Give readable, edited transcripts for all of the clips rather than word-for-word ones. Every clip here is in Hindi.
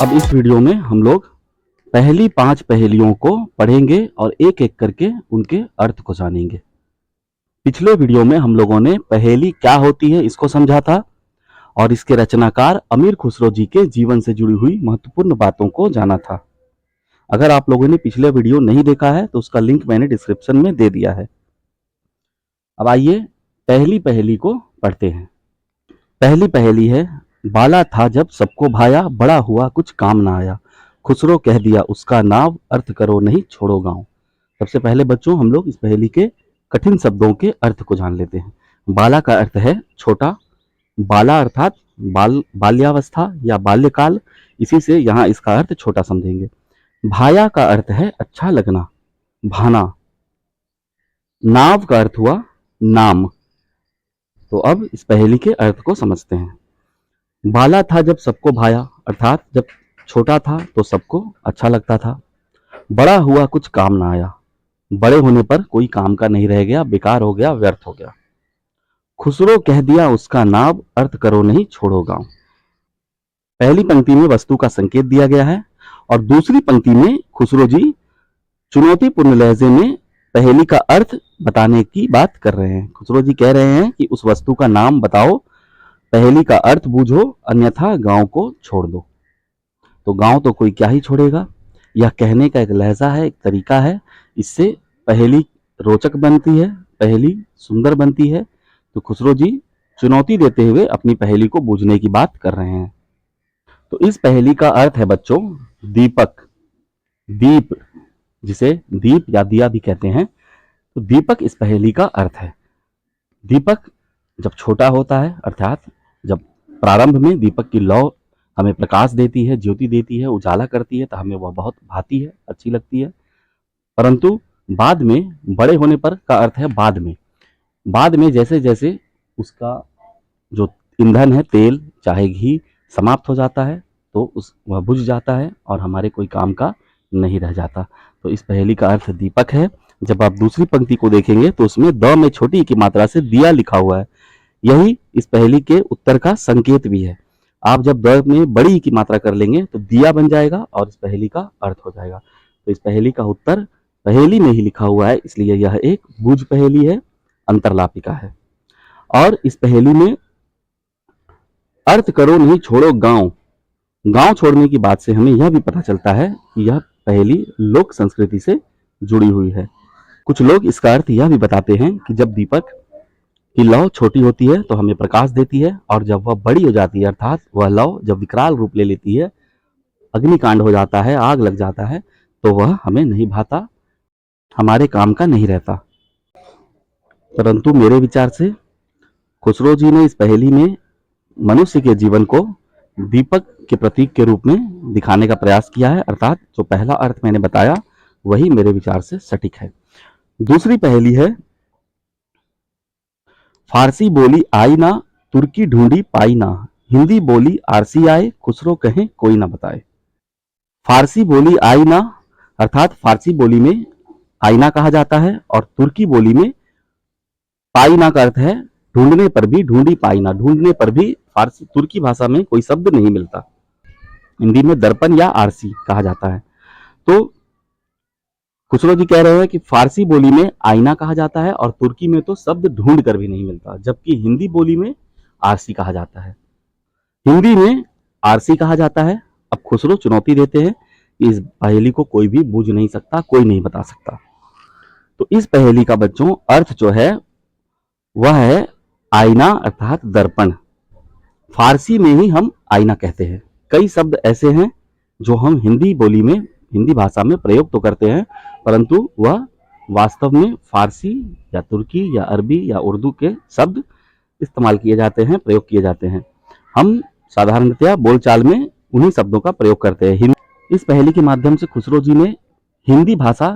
अब इस वीडियो में हम लोग पहली 5 पहेलियों को पढ़ेंगे और एक एक करके उनके अर्थ को जानेंगे। पिछले वीडियो में हम लोगों ने पहेली क्या होती है इसको समझा था और इसके रचनाकार अमीर खुसरो जी के जीवन से जुड़ी हुई महत्वपूर्ण बातों को जाना था। अगर आप लोगों ने पिछले वीडियो नहीं देखा है तो उसका लिंक मैंने डिस्क्रिप्शन में दे दिया है। अब आइए पहली पहेली को पढ़ते हैं। पहली पहेली है, बाला था जब सबको भाया, बड़ा हुआ कुछ काम ना आया, खुसरो कह दिया उसका नाव, अर्थ करो नहीं छोड़ो गांव। सबसे पहले बच्चों हम लोग इस पहेली के कठिन शब्दों के अर्थ को जान लेते हैं। बाला का अर्थ है छोटा, बाला अर्थात बाल्यावस्था या बाल्यकाल, इसी से यहाँ इसका अर्थ छोटा समझेंगे। भाया का अर्थ है अच्छा लगना, भाना। नाव का अर्थ हुआ नाम। तो अब इस पहेली के अर्थ को समझते हैं। बाला था जब सबको भाया, अर्थात जब छोटा था तो सबको अच्छा लगता था। बड़ा हुआ कुछ काम ना आया, बड़े होने पर कोई काम का नहीं रह गया, बेकार हो गया, व्यर्थ हो गया। खुसरो कह दिया उसका नाव, अर्थ करो नहीं छोड़ो गांव। पहली पंक्ति में वस्तु का संकेत दिया गया है और दूसरी पंक्ति में खुसरो जी चुनौतीपूर्ण लहजे में पहेली का अर्थ बताने की बात कर रहे हैं। खुसरो जी कह रहे हैं कि उस वस्तु का नाम बताओ, पहेली का अर्थ बूझो, अन्यथा गांव को छोड़ दो। तो गांव तो कोई क्या ही छोड़ेगा। यह कहने का एक लहजा है, एक तरीका है। इससे पहेली रोचक बनती है, पहेली सुंदर बनती है। तो खुसरो जी चुनौती देते हुए अपनी पहेली को बूझने की बात कर रहे हैं। तो इस पहेली का अर्थ है बच्चों दीपक। दीप, जिसे दीप या दिया भी कहते हैं, तो दीपक इस पहेली का अर्थ है। दीपक जब छोटा होता है, अर्थात जब प्रारंभ में दीपक की लौ हमें प्रकाश देती है, ज्योति देती है, उजाला करती है, तो हमें वह बहुत भाती है, अच्छी लगती है। परंतु बाद में, बड़े होने पर का अर्थ है बाद में। बाद में जैसे जैसे उसका जो ईंधन है, तेल चाहे घी, समाप्त हो जाता है तो वह बुझ जाता है और हमारे कोई काम का नहीं रह जाता। तो इस पहेली का अर्थ दीपक है। जब आप दूसरी पंक्ति को देखेंगे तो उसमें द में छोटी की मात्रा से दिया लिखा हुआ है। यही इस पहेली के उत्तर का संकेत भी है। आप जब द में बड़ी की मात्रा कर लेंगे तो दिया बन जाएगा और इस पहेली का अर्थ हो जाएगा। तो इस पहेली का उत्तर पहेली में ही लिखा हुआ है, इसलिए यह एक बूझ पहेली है, अंतरलापिका है। और इस पहेली में अर्थ करो नहीं छोड़ो गांव, गांव छोड़ने की बात से हमें यह भी पता चलता है कि यह पहेली लोक संस्कृति से जुड़ी हुई है। कुछ लोग इसका अर्थ यह भी बताते हैं कि जब दीपक की लौ छोटी होती है तो हमें प्रकाश देती है, और जब वह बड़ी हो जाती है, अर्थात वह लौ जब विकराल रूप ले लेती है, अग्निकांड हो जाता है, आग लग जाता है, तो वह हमें नहीं भाता, हमारे काम का नहीं रहता। परंतु मेरे विचार से खुसरो जी ने इस पहेली में मनुष्य के जीवन को दीपक के प्रतीक के रूप में दिखाने का प्रयास किया है, अर्थात जो पहला अर्थ मैंने बताया वही मेरे विचार से सटीक है। दूसरी पहेली है, फारसी बोली आई ना, तुर्की ढूंढी पाई ना, हिंदी बोली आरसी आए, खुसरो कहें कोई ना बताए। फारसी बोली आई ना, अर्थात फारसी बोली में आईना कहा जाता है और तुर्की बोली में पाईना का अर्थ है ढूंढने पर भी, ढूंढी पाईना, ढूंढने पर भी फारसी तुर्की भाषा में कोई शब्द नहीं मिलता। हिंदी में दर्पण या आरसी कहा जाता है। तो खुसरो जी कह रहे हैं कि फारसी बोली में आईना कहा जाता है और तुर्की में तो शब्द ढूंढ कर भी नहीं मिलता, जबकि हिंदी बोली में आरसी कहा जाता है, हिंदी में आरसी कहा जाता है। अब खुसरो चुनौती देते हैं कि इस पहेली को कोई भी बूझ नहीं सकता, कोई नहीं बता सकता। तो इस पहेली का बच्चों अर्थ जो है वह है आईना अर्थात दर्पण। फारसी में ही हम आईना कहते हैं। कई शब्द ऐसे हैं जो हम हिंदी बोली में, हिंदी भाषा में प्रयोग तो करते हैं, परंतु वह वास्तव में फारसी या तुर्की या अरबी या उर्दू के शब्द इस्तेमाल किए जाते हैं, प्रयोग किए जाते हैं। हम साधारणतया बोलचाल में उन्हीं शब्दों का प्रयोग करते हैं। इस पहेली के माध्यम से खुसरो जी ने हिंदी भाषा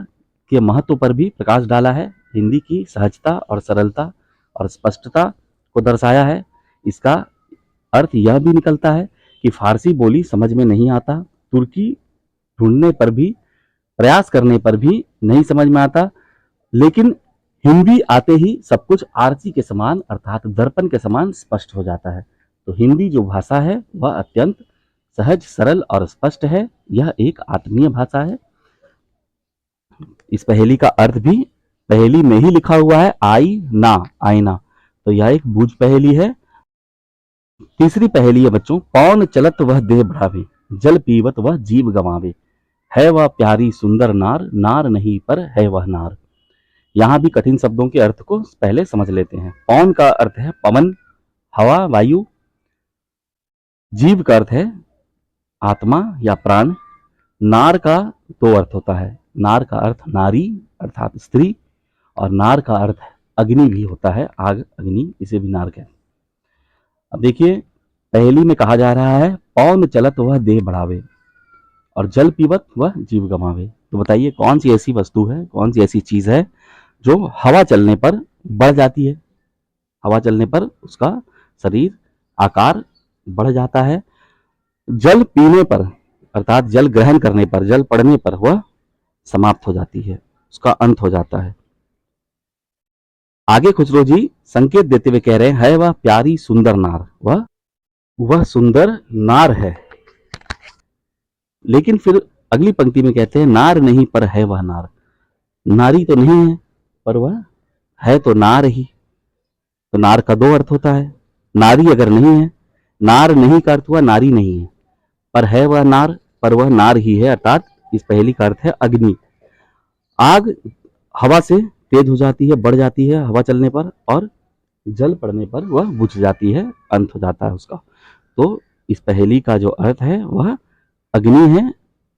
के महत्व पर भी प्रकाश डाला है, हिंदी की सहजता और सरलता और स्पष्टता को दर्शाया है। इसका अर्थ यह भी निकलता है कि फारसी बोली समझ में नहीं आता, तुर्की ढूंढने पर भी, प्रयास करने पर भी नहीं समझ में आता, लेकिन हिंदी आते ही सब कुछ आरसी के समान अर्थात दर्पण के समान स्पष्ट हो जाता है। तो हिंदी जो भाषा है वह अत्यंत सहज, सरल और स्पष्ट है। यह एक आत्मीय भाषा है। इस पहेली का अर्थ भी पहेली में ही लिखा हुआ है, आई ना, आईना। तो यह एक बूझ पहेली है। तीसरी पहेली है बच्चों, पौन चलत वह देह बढ़ावे, जल पीवत वह जीव गवावे, है वह प्यारी सुंदर नार, नार नहीं पर है वह नार। यहाँ भी कठिन शब्दों के अर्थ को पहले समझ लेते हैं। पौन का अर्थ है पवन, हवा, वायु। जीव का अर्थ है आत्मा या प्राण। नार का दो अर्थ होता है। नार का अर्थ नारी अर्थात स्त्री, और नार का अर्थ अग्नि भी होता है, आग, अग्नि, इसे भी नार कहते हैं। अब देखिए, पहेली में कहा जा रहा है पौन चलत वह देह बढ़ावे और जल पीवत वह जीव गवावे। तो बताइए कौन सी ऐसी वस्तु है, कौन सी ऐसी चीज है जो हवा चलने पर बढ़ जाती है। हवा चलने पर उसका शरीर आकार बढ़ जाता है। जल पीने पर अर्थात जल ग्रहण करने पर, जल पड़ने पर वह समाप्त हो जाती है, उसका अंत हो जाता है। आगे खुसरो जी संकेत देते हुए कह रहे हैं, है वह प्यारी सुंदर नार, वह सुंदर नार है। लेकिन फिर अगली पंक्ति में कहते हैं, नार नहीं पर है वह नार। नारी तो नहीं है पर वह है तो नार ही। तो नार का दो अर्थ होता है। नारी अगर नहीं है, नार नहीं का अर्थ हुआ नारी नहीं है, पर है वह नार, पर वह नार ही है, अर्थात इस पहेली का अर्थ है अग्नि। आग हवा से तेज हो जाती है, बढ़ जाती है हवा चलने पर, और जल पड़ने पर वह बुझ जाती है, अंत हो जाता है उसका। तो इस पहेली का जो अर्थ है वह अग्नि है।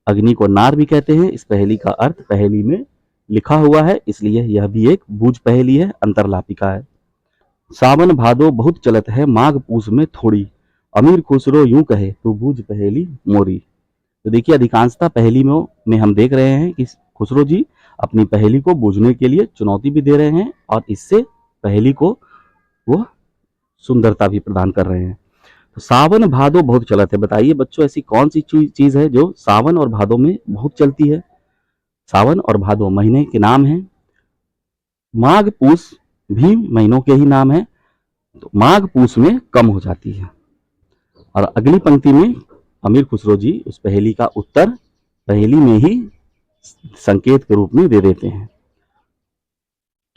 अग्नि को नार भी कहते हैं। इस पहेली का अर्थ पहेली में लिखा हुआ है, इसलिए यह भी एक बूझ पहेली है, अंतरलापिका है। सावन भादो बहुत चलत है, माघ पूस में थोड़ी, अमीर खुसरो यूं कहे तू बूझ पहेली मोरी। तो देखिए, अधिकांशतः पहेली में हम देख रहे हैं कि खुसरो जी अपनी पहेली को बूझने के लिए चुनौती भी दे रहे हैं, और इससे पहेली को वो सुंदरता भी प्रदान कर रहे हैं। तो सावन भादो बहुत चलत है। बताइए बच्चों, ऐसी कौन सी चीज है जो सावन और भादो में बहुत चलती है। सावन और भादो महीने के नाम हैं। माघ पूस भी महीनों के ही नाम है। तो माघ पूस में कम हो जाती है। और अगली पंक्ति में अमीर खुसरो जी उस पहेली का उत्तर पहेली में ही संकेत के रूप में दे देते हैं।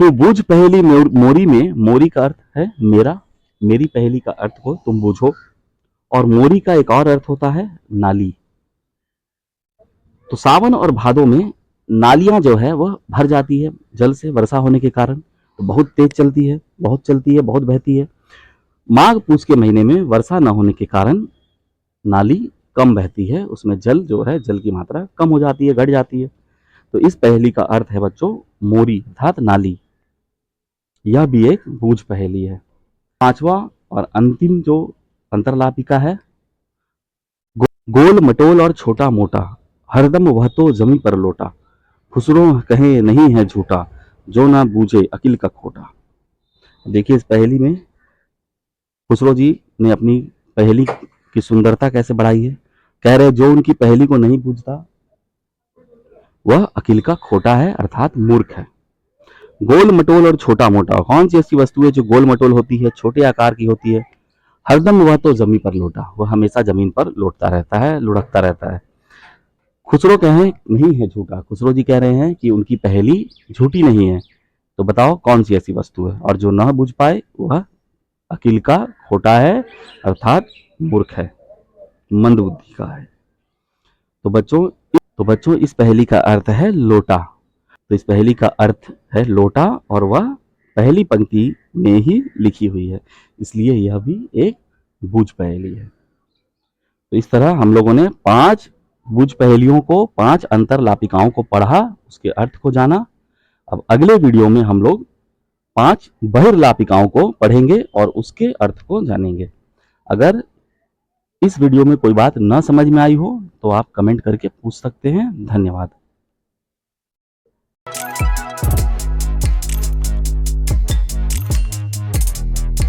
तो बूझ पहेली मोरी में, मोरी का अर्थ है मेरा, मेरी पहेली का अर्थ को तुम बूझो। और मोरी का एक और अर्थ होता है नाली। तो सावन और भादो में नालियां जो है वह भर जाती है जल से, वर्षा होने के कारण। तो बहुत तेज चलती है, बहुत चलती है, बहुत बहती है। माघ पूस के महीने में वर्षा न होने के कारण नाली कम बहती है, उसमें जल जो है, जल की मात्रा कम हो जाती है, घट जाती है। तो इस पहेली का अर्थ है बच्चों मोरी अर्थात नाली। यह भी एक बूझ पहेली है। पांचवा और अंतिम जो अंतरलापिका है, गोल मटोल और छोटा मोटा, हरदम वह तो जमी पर लोटा, खुसरो कहे नहीं है झूठा, जो ना बूझे अकिल का खोटा। देखिए, इस पहेली में खुसरो जी ने अपनी पहेली की सुंदरता कैसे बढ़ाई है। कह रहे जो उनकी पहेली को नहीं बूझता वह अकिल का खोटा है, अर्थात मूर्ख है। गोल मटोल और छोटा मोटा, कौन सी ऐसी वस्तु है जो गोल मटोल होती है, छोटे आकार की होती है। हरदम वह तो जमीन पर लोटा, वह हमेशा जमीन पर लौटता रहता है, लुढ़कता रहता है। खुसरो कहे नहीं है झूठा, खुसरो जी कह रहे हैं कि उनकी पहेली झूठी नहीं है। तो बताओ कौन सी ऐसी वस्तु है, और जो न बुझ पाए वह अकिल का खोटा है, अर्थात मूर्ख है, मंद बुद्धि का है। तो बच्चों इस पहेली का अर्थ है लोटा। तो इस पहेली का अर्थ है लोटा, और वह पहली पंक्ति में ही लिखी हुई है, इसलिए यह भी एक बूझ पहेली है। तो इस तरह हम लोगों ने 5 बूझ पहेलियों को, 5 अंतरलापिकाओं को पढ़ा, उसके अर्थ को जाना। अब अगले वीडियो में हम लोग 5 बहिर्लापिकाओं को पढ़ेंगे और उसके अर्थ को जानेंगे। अगर इस वीडियो में कोई बात न समझ में आई हो तो आप कमेंट करके पूछ सकते हैं। धन्यवाद।